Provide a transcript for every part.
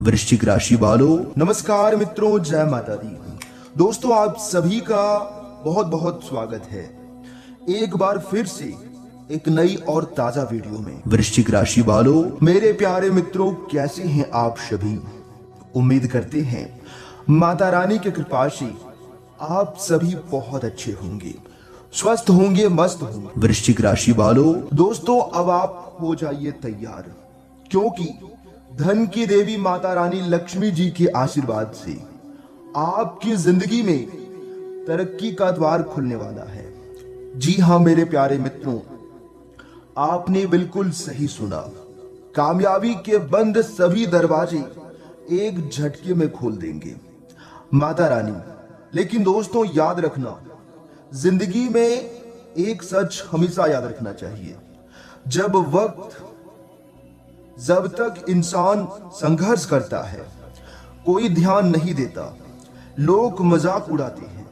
वृश्चिक राशि वालों, नमस्कार मित्रों, जय माता दी। दोस्तों, आप सभी का बहुत बहुत स्वागत है एक बार फिर से एक नई और ताजा वीडियो में। वृश्चिक राशि वालों, मेरे प्यारे मित्रों, कैसे हैं आप सभी? उम्मीद करते हैं माता रानी की कृपा से आप सभी बहुत अच्छे होंगे, स्वस्थ होंगे, मस्त होंगे। वृश्चिक राशि वालों, दोस्तों, अब आप हो जाइए तैयार, क्योंकि धन की देवी माता रानी लक्ष्मी जी के आशीर्वाद से आपकी जिंदगी में तरक्की का द्वार खुलने वाला है। जी हां मेरे प्यारे मित्रों, आपने बिल्कुल सही सुना। कामयाबी के बंद सभी दरवाजे एक झटके में खोल देंगे माता रानी। लेकिन दोस्तों, याद रखना, जिंदगी में एक सच हमेशा याद रखना चाहिए। जब तक इंसान संघर्ष करता है, कोई ध्यान नहीं देता, लोग मजाक उड़ाते हैं,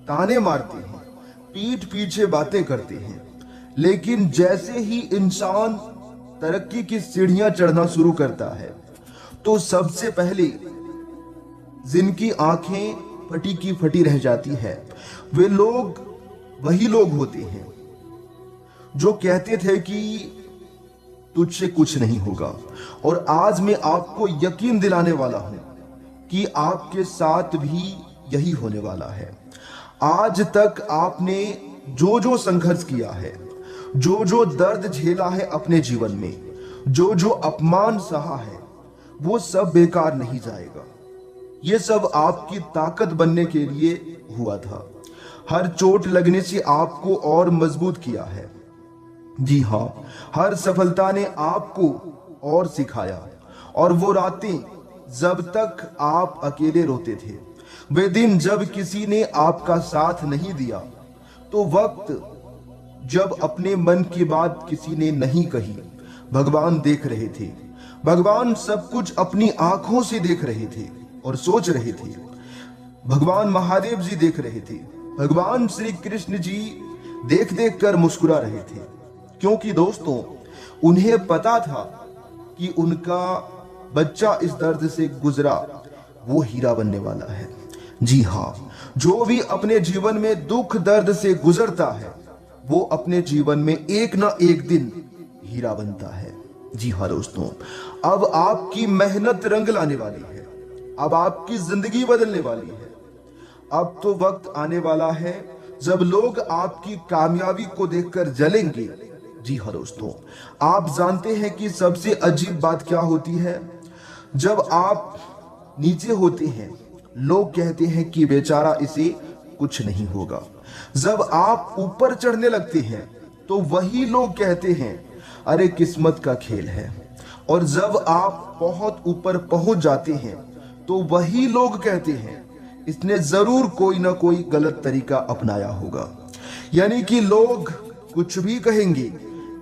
ताने मारते हैं, पीठ पीछे बातें करते हैं। लेकिन जैसे ही इंसान तरक्की की सीढ़ियां चढ़ना शुरू करता है, तो सबसे पहले जिनकी आंखें फटी की फटी रह जाती है, वे लोग वही लोग होते हैं जो कहते थे कि तुझसे कुछ नहीं होगा। और आज मैं आपको यकीन दिलाने वाला हूं कि आपके साथ भी यही होने वाला है। आज तक आपने जो जो संघर्ष किया है, जो जो दर्द झेला है अपने जीवन में, जो जो अपमान सहा है, वो सब बेकार नहीं जाएगा। ये सब आपकी ताकत बनने के लिए हुआ था। हर चोट लगने से आपको और मजबूत किया है। जी हां, हर सफलता ने आपको और सिखाया। और वो रातें जब तक आप अकेले रोते थे, वे दिन जब किसी ने आपका साथ नहीं दिया, तो वक्त जब अपने मन की बात किसी ने नहीं कही, भगवान देख रहे थे। भगवान सब कुछ अपनी आंखों से देख रहे थे और सोच रहे थे। भगवान महादेव जी देख रहे थे। भगवान श्री कृष्ण जी देख देख कर मुस्कुरा रहे थे, क्योंकि दोस्तों, उन्हें पता था कि उनका बच्चा इस दर्द से गुजरा, वो हीरा बनने वाला है। जी हां, जो भी अपने जीवन में दुख दर्द से गुजरता है, वो अपने जीवन में एक ना एक दिन हीरा बनता है। जी हां दोस्तों, अब आपकी मेहनत रंग लाने वाली है। अब आपकी जिंदगी बदलने वाली है। अब तो वक्त आने वाला है जब लोग आपकी कामयाबी को देखकर जलेंगे। जी हाँ दोस्तों, आप जानते हैं कि सबसे अजीब बात क्या होती है? जब आप नीचे होते हैं, लोग कहते हैं कि बेचारा, इसे कुछ नहीं होगा। जब आप ऊपर चढ़ने लगते हैं, तो वही लोग कहते हैं, अरे किस्मत का खेल है। और जब आप बहुत ऊपर पहुंच जाते हैं, तो वही लोग कहते हैं, इसने जरूर कोई ना कोई गलत तरीका अपनाया होगा। यानी कि लोग कुछ भी कहेंगे,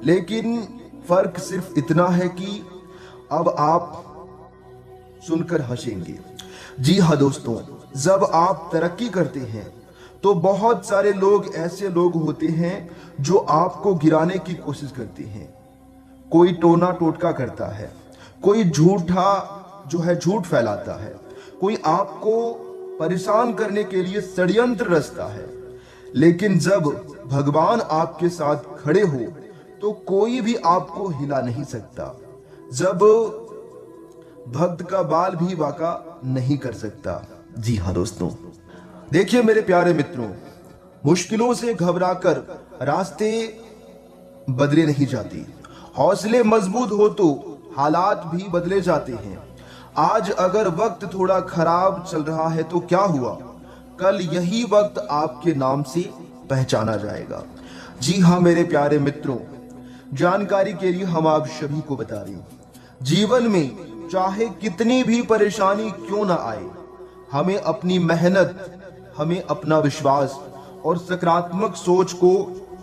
लेकिन फर्क सिर्फ इतना है कि अब आप सुनकर हंसेंगे। जी हाँ दोस्तों, जब आप तरक्की करते हैं, तो बहुत सारे लोग ऐसे लोग होते हैं जो आपको गिराने की कोशिश करते हैं। कोई टोना टोटका करता है, कोई झूठ फैलाता है, कोई आपको परेशान करने के लिए षड्यंत्र रचता है। लेकिन जब भगवान आपके साथ खड़े हो, तो कोई भी आपको हिला नहीं सकता। जब भक्त का बाल भी बांका नहीं कर सकता। जी हाँ दोस्तों, देखिए मेरे प्यारे मित्रों, मुश्किलों से घबराकर रास्ते बदले नहीं जाते। हौसले मजबूत हो तो हालात भी बदले जाते हैं। आज अगर वक्त थोड़ा खराब चल रहा है, तो क्या हुआ, कल यही वक्त आपके नाम से पहचाना जाएगा। जी हाँ मेरे प्यारे मित्रों, जानकारी के लिए हम आप सभी को बता रहे हैं, जीवन में चाहे कितनी भी परेशानी क्यों ना आए, हमें अपनी मेहनत, हमें अपना विश्वास और सकारात्मक सोच को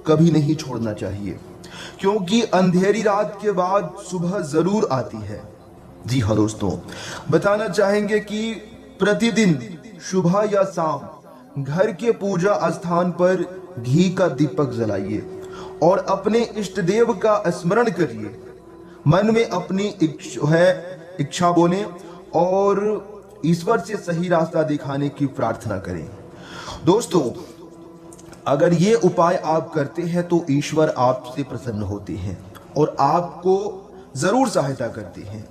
कभी नहीं छोड़ना चाहिए, क्योंकि अंधेरी रात के बाद सुबह जरूर आती है। जी हाँ दोस्तों, बताना चाहेंगे कि प्रतिदिन सुबह या शाम घर के पूजा स्थान पर घी का दीपक जलाइए और अपने इष्ट देव का स्मरण करिए। मन में अपनी इच्छा बोले और ईश्वर से सही रास्ता दिखाने की प्रार्थना करें। दोस्तों, अगर ये उपाय आप करते हैं तो ईश्वर आपसे प्रसन्न होते हैं और आपको जरूर सहायता करते हैं।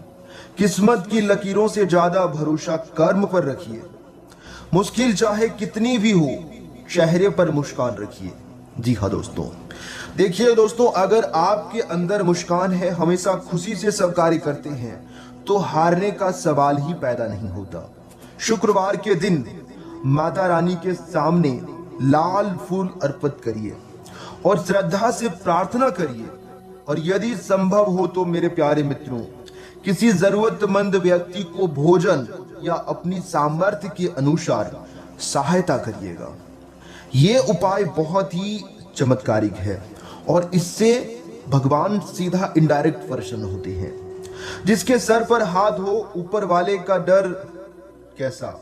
किस्मत की लकीरों से ज्यादा भरोसा कर्म पर रखिए। मुश्किल चाहे कितनी भी हो, चेहरे पर मुस्कान रखिए। जी हाँ दोस्तों, देखिए दोस्तों, अगर आपके अंदर मुस्कान है, हमेशा खुशी से सब कार्य करते हैं, तो हारने का सवाल ही पैदा नहीं होता। शुक्रवार के दिन माता रानी के सामने लाल फूल अर्पित करिए और श्रद्धा से प्रार्थना करिए। और यदि संभव हो तो मेरे प्यारे मित्रों, किसी जरूरतमंद व्यक्ति को भोजन या अपनी सामर्थ्य के अनुसार सहायता करिएगा। ये उपाय बहुत ही चमत्कारिक है और इससे भगवान सीधा इनडायरेक्ट प्रसन्न होते हैं। जिसके सर पर हाथ हो, ऊपर वाले का डर कैसा,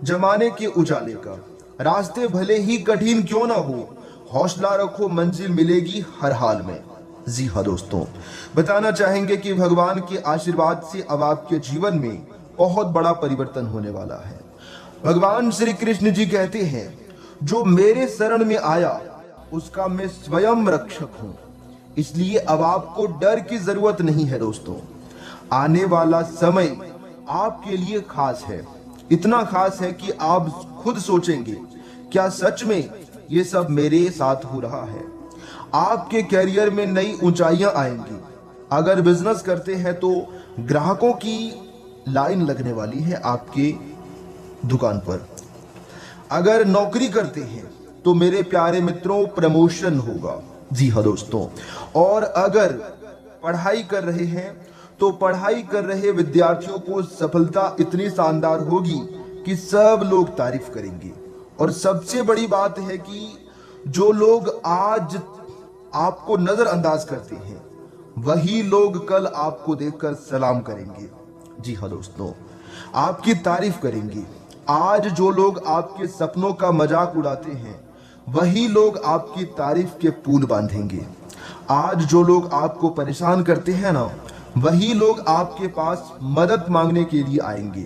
जमाने के उजाले का। रास्ते भले ही कठिन क्यों ना हो, हौसला रखो, मंजिल मिलेगी हर हाल में। जी हाँ दोस्तों, बताना चाहेंगे कि भगवान के आशीर्वाद से अब आपके जीवन में बहुत बड़ा परिवर्तन होने वाला है। भगवान श्री कृष्ण जी कहते हैं, जो मेरे शरण में आया उसका मैं स्वयं रक्षक हूं। इसलिए अब आपको डर की जरूरत नहीं है दोस्तों। आने वाला समय आपके लिए खास है, इतना खास है कि आप खुद सोचेंगे, क्या सच में ये सब मेरे साथ हो रहा है। आपके कैरियर में नई ऊंचाइयां आएंगी। अगर बिजनेस करते हैं तो ग्राहकों की लाइन लगने वाली है आपके दुकान पर। अगर नौकरी करते हैं तो मेरे प्यारे मित्रों प्रमोशन होगा। जी हाँ दोस्तों, और अगर पढ़ाई कर रहे हैं तो पढ़ाई कर रहे विद्यार्थियों को सफलता इतनी शानदार होगी कि सब लोग तारीफ करेंगे। और सबसे बड़ी बात है कि जो लोग आज आपको नजरअंदाज करते हैं, वही लोग कल आपको देखकर सलाम करेंगे। जी हाँ दोस्तों, आपकी तारीफ करेंगे। आज जो लोग आपके सपनों का मजाक उड़ाते हैं, वही लोग आपकी तारीफ के पुल बांधेंगे। आज जो लोग आपको परेशान करते हैं ना, वही लोग आपके पास मदद मांगने के लिए आएंगे।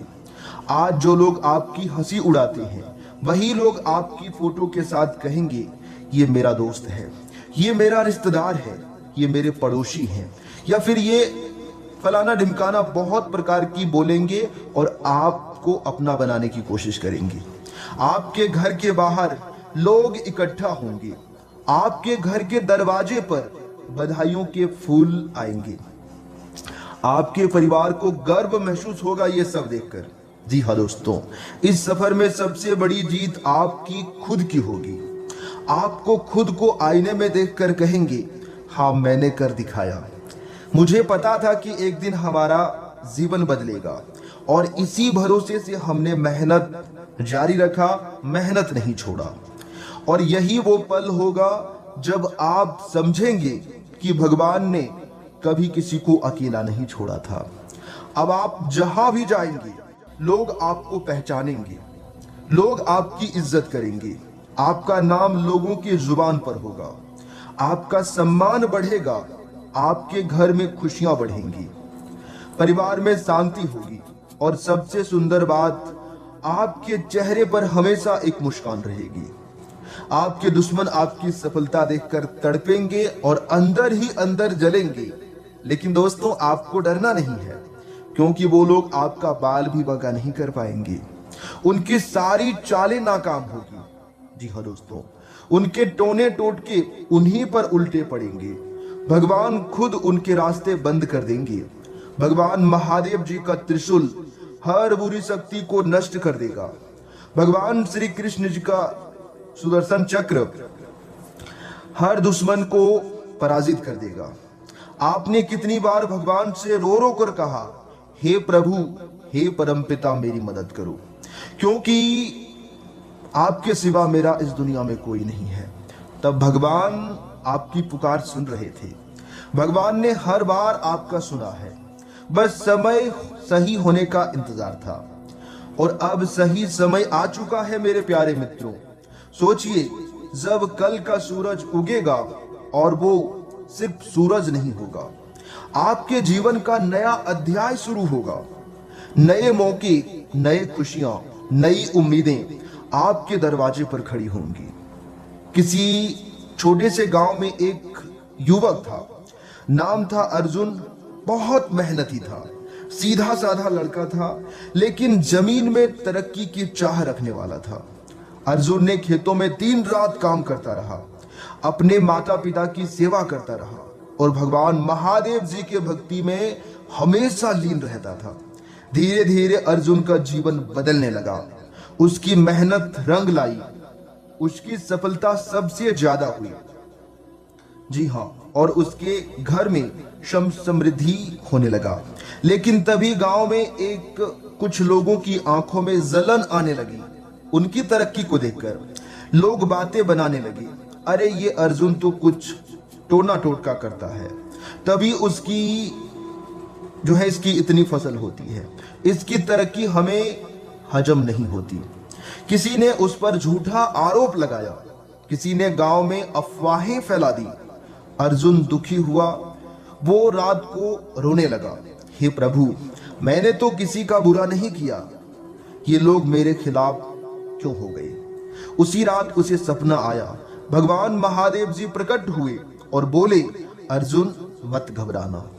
आज जो लोग आपकी हंसी उड़ाते हैं, वही लोग आपकी फोटो के साथ कहेंगे, ये मेरा दोस्त है, ये मेरा रिश्तेदार है, ये मेरे पड़ोसी हैं, या फिर ये फलाना ढिमकाना बहुत प्रकार की बोलेंगे और आपको अपना बनाने की कोशिश करेंगे। आपके घर के बाहर लोग इकट्ठा होंगे। आपके घर के दरवाजे पर बधाइयों के फूल आएंगे। आपके परिवार को गर्व महसूस होगा ये सब देखकर। जी हाँ दोस्तों, इस सफर में सबसे बड़ी जीत आपकी खुद की होगी। आपको खुद को आईने में देखकर कहेंगे, हाँ मैंने कर दिखाया। मुझे पता था कि एक दिन हमारा जीवन बदलेगा और इसी भरोसे से हमने मेहनत जारी रखा, मेहनत नहीं छोड़ा। और यही वो पल होगा जब आप समझेंगे कि भगवान ने कभी किसी को अकेला नहीं छोड़ा था। अब आप जहां भी जाएंगे, लोग आपको पहचानेंगे, लोग आपकी इज्जत करेंगे, आपका नाम लोगों की जुबान पर होगा, आपका सम्मान बढ़ेगा, आपके घर में खुशियां बढ़ेंगी, परिवार में शांति होगी और सबसे सुंदर बात, आपके चेहरे पर हमेशा एक मुस्कान रहेगी। आपके दुश्मन आपकी सफलता देखकर तड़पेंगे और अंदर ही अंदर जलेंगे। लेकिन दोस्तों, आपको डरना नहीं है, क्योंकि वो लोग आपका बाल भी बांका नहीं कर पाएंगे। उनकी सारी चालें नाकाम होगी। जी हाँ दोस्तों, उनके टोने टोटके उन्हीं पर उल्टे पड़ेंगे। भगवान खुद उनके रास्ते बंद कर देंगे। भगवान महादेव जी का त्रिशूल हर बुरी शक्ति को नष्ट कर देगा। भगवान श्री कृष्ण जी का सुदर्शन चक्र हर दुश्मन को पराजित कर देगा। आपने कितनी बार भगवान से रो रो कर कहा, हे प्रभु, हे परमपिता, मेरी मदद करो, क्योंकि आपके सिवा मेरा इस दुनिया में कोई नहीं है। तब भगवान आपकी पुकार सुन रहे थे। भगवान ने हर बार आपका सुना है, बस समय सही होने का इंतजार था। और अब सही समय आ चुका है मेरे प्यारे मित्रों। सोचिए, जब कल का सूरज उगेगा और वो सिर्फ सूरज नहीं होगा, आपके जीवन का नया अध्याय शुरू होगा। नए मौके, नए खुशियां, नई उम्मीदें आपके दरवाजे पर खड़ी होंगी। किसी छोटे से गांव में एक युवक था, नाम था अर्जुन। बहुत मेहनती था, सीधा साधा लड़का था, लेकिन जमीन में तरक्की की चाह रखने वाला था। अर्जुन ने खेतों में दिन रात काम करता रहा, अपने माता पिता की सेवा करता रहा और भगवान महादेव जी के भक्ति में हमेशा लीन रहता था। धीरे धीरे अर्जुन का जीवन बदलने लगा। उसकी मेहनत रंग लाई, उसकी सफलता सबसे ज्यादा हुई। जी हाँ, और उसके घर में समृद्धि होने लगा। लेकिन तभी गांव में कुछ लोगों की आंखों में जलन आने लगी। उनकी तरक्की को देखकर लोग बातें बनाने लगे, अरे ये अर्जुन तो कुछ टोना टोटका करता है, तभी इसकी इतनी फसल होती है, इसकी तरक्की हमें हजम नहीं होती। किसी ने उस पर झूठा आरोप लगाया, किसी ने गांव में अफवाहें फैला दी। अर्जुन दुखी हुआ, वो रात को रोने लगा, हे प्रभु, मैंने तो किसी का बुरा नहीं किया, ये लोग मेरे खिलाफ क्यों हो गए। उसी रात उसे सपना आया, भगवान महादेव जी प्रकट हुए और बोले, अर्जुन मत घबराना,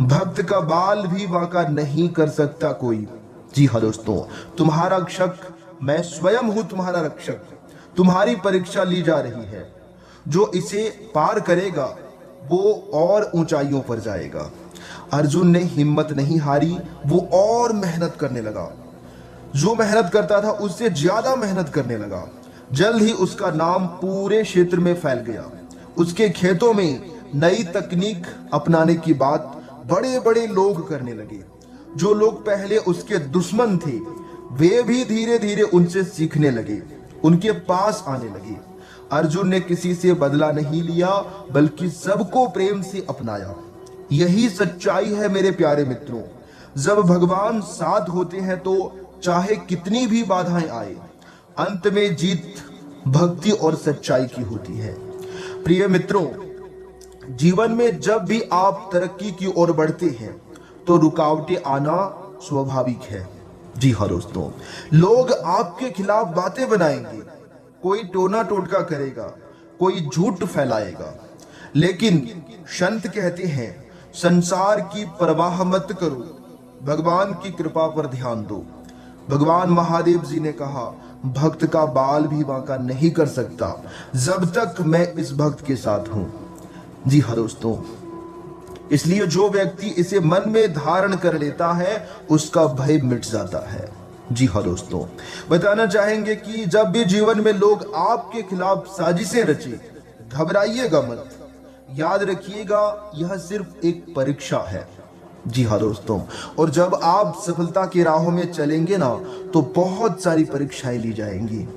भक्त का बाल भी बांका नहीं कर सकता कोई। जी हाँ दोस्तों, तुम्हारा रक्षक मैं स्वयं हूं, तुम्हारा रक्षक। तुम्हारी परीक्षा ली जा रही है, जो इसे पार करेगा वो और ऊंचाइयों पर जाएगा। अर्जुन ने हिम्मत नहीं हारी, वो और मेहनत करने लगा। जो मेहनत करता था उससे ज्यादा मेहनत करने लगा। जल्द ही उसका नाम पूरे क्षेत्र में फैल गया। उसके खेतों में नई तकनीक अपनाने की बात बड़े बड़े लोग करने लगे। जो लोग पहले उसके दुश्मन थे, वे भी धीरे धीरे उनसे सीखने लगे, उनके पास आने लगे। अर्जुन ने किसी से बदला नहीं लिया, बल्कि सबको प्रेम से अपनाया। यही सच्चाई है मेरे प्यारे मित्रों। जब भगवान साथ होते हैं तो चाहे कितनी भी बाधाएं आए, अंत में जीत भक्ति और सच्चाई की होती है। प्रिय मित्रों, जीवन में जब भी आप तरक्की की ओर बढ़ते हैं तो रुकावटें आना स्वाभाविक है। जी हाँ दोस्तों, लोग आपके खिलाफ बातें बनाएंगे, कोई टोना टोटका करेगा, कोई झूठ फैलाएगा, लेकिन संत कहते हैं संसार की परवाह मत करो, भगवान की कृपा पर ध्यान दो। भगवान महादेव जी ने कहा, भक्त का बाल भी बांका नहीं कर सकता जब तक मैं इस भक्त के साथ हूं। जी हाँ दोस्तों, इसलिए जो व्यक्ति इसे मन में धारण कर लेता है उसका भय मिट जाता है। जी हाँ दोस्तों, बताना चाहेंगे कि जब भी जीवन में लोग आपके खिलाफ साजिशें रचे, घबराइएगा मत। याद रखिएगा, यह सिर्फ एक परीक्षा है। जी हाँ दोस्तों, और जब आप सफलता की राहों में चलेंगे ना, तो बहुत सारी परीक्षाएं ली जाएंगी।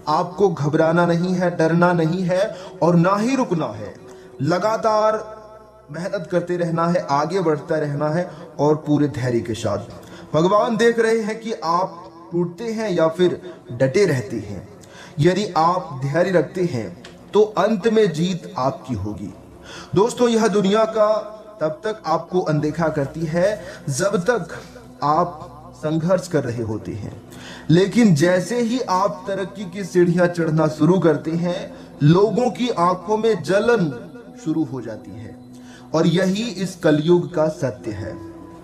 आपको घबराना नहीं है, डरना नहीं है और ना ही रुकना है। लगातार मेहनत करते रहना है, आगे बढ़ता रहना है और पूरे धैर्य के साथ। भगवान देख रहे हैं कि आप टूटते हैं या फिर डटे रहते हैं। यदि आप धैर्य रखते हैं तो अंत में जीत आपकी होगी। दोस्तों, यह दुनिया का तब तक आपको अनदेखा करती है जब तक आप संघर्ष कर रहे होते हैं, लेकिन जैसे ही आप तरक्की की सीढ़ियां चढ़ना शुरू करते हैं, लोगों की आंखों में जलन शुरू हो जाती है। और यही इस कलयुग का सत्य है।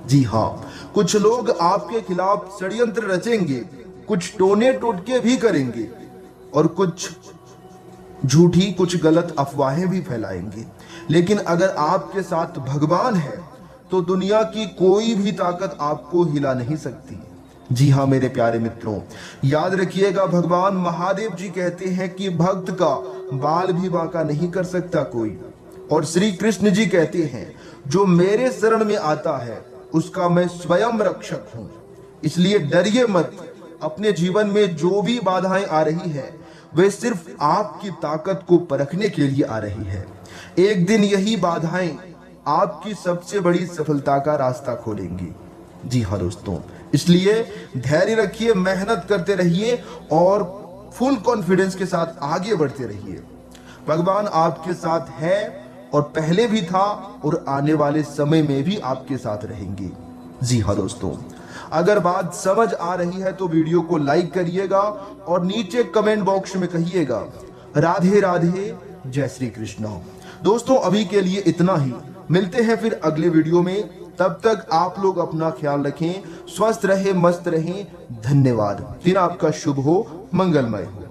जी हाँ, कुछ लोग आपके खिलाफ षड्यंत्र रचेंगे, कुछ टोने टोटके भी करेंगे और कुछ झूठी, कुछ गलत अफवाहें भी फैलाएंगे। लेकिन अगर आपके साथ भगवान है तो दुनिया की कोई भी ताकत आपको हिला नहीं सकती। जी हाँ मेरे प्यारे मित्रों, याद रखिएगा, भगवान महादेव जी कहते हैं कि भक्त का बाल भी बांका नहीं कर सकता कोई। और श्री कृष्ण जी कहते हैं, जो मेरे शरण में आता है उसका मैं स्वयं रक्षक हूं। इसलिए डरिए मत। अपने जीवन में जो भी बाधाएं आ रही है वे सिर्फ आपकी ताकत को परखने के लिए आ रही है। एक दिन यही बाधाएं आपकी सबसे बड़ी सफलता का रास्ता खोलेंगी। जी हाँ दोस्तों, इसलिए धैर्य रखिए, मेहनत करते रहिए और फुल कॉन्फिडेंस के साथ आगे बढ़ते रहिए। भगवान आपके साथ है और पहले भी था और आने वाले समय में भी आपके साथ रहेंगे। जी हाँ दोस्तों, अगर बात समझ आ रही है तो वीडियो को लाइक करिएगा और नीचे कमेंट बॉक्स में कहिएगा राधे राधे, जय श्री कृष्ण। दोस्तों अभी के लिए इतना ही, मिलते हैं फिर अगले वीडियो में। तब तक आप लोग अपना ख्याल रखें, स्वस्थ रहें, मस्त रहें। धन्यवाद। दिन आपका शुभ हो, मंगलमय हो।